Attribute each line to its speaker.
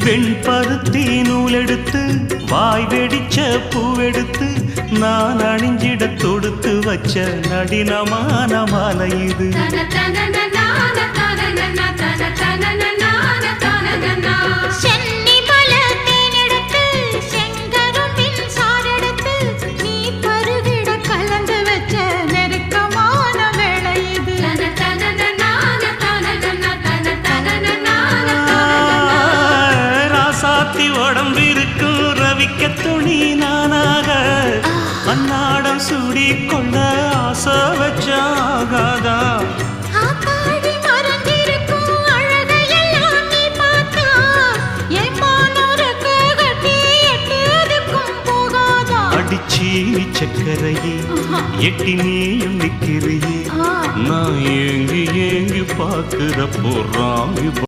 Speaker 1: வெண்பருத்தி நூலெடுத்து வாய் வெடிச்ச பூவெடுத்து நான் அணிஞ்சிட தொடுத்து வச்ச நடினமான மாலை இது. உடம்பிருக்கும் ரவிக்க துணி நானாக அன்னாடம் சூடி கொண்ட ஆசை வச்சாகாதா. அடிச்சீனி சக்கரையே எட்டி நீயும் நிக்கிறையே நான் ஏங்கி ஏங்கி பார்க்கிற போறாங்க.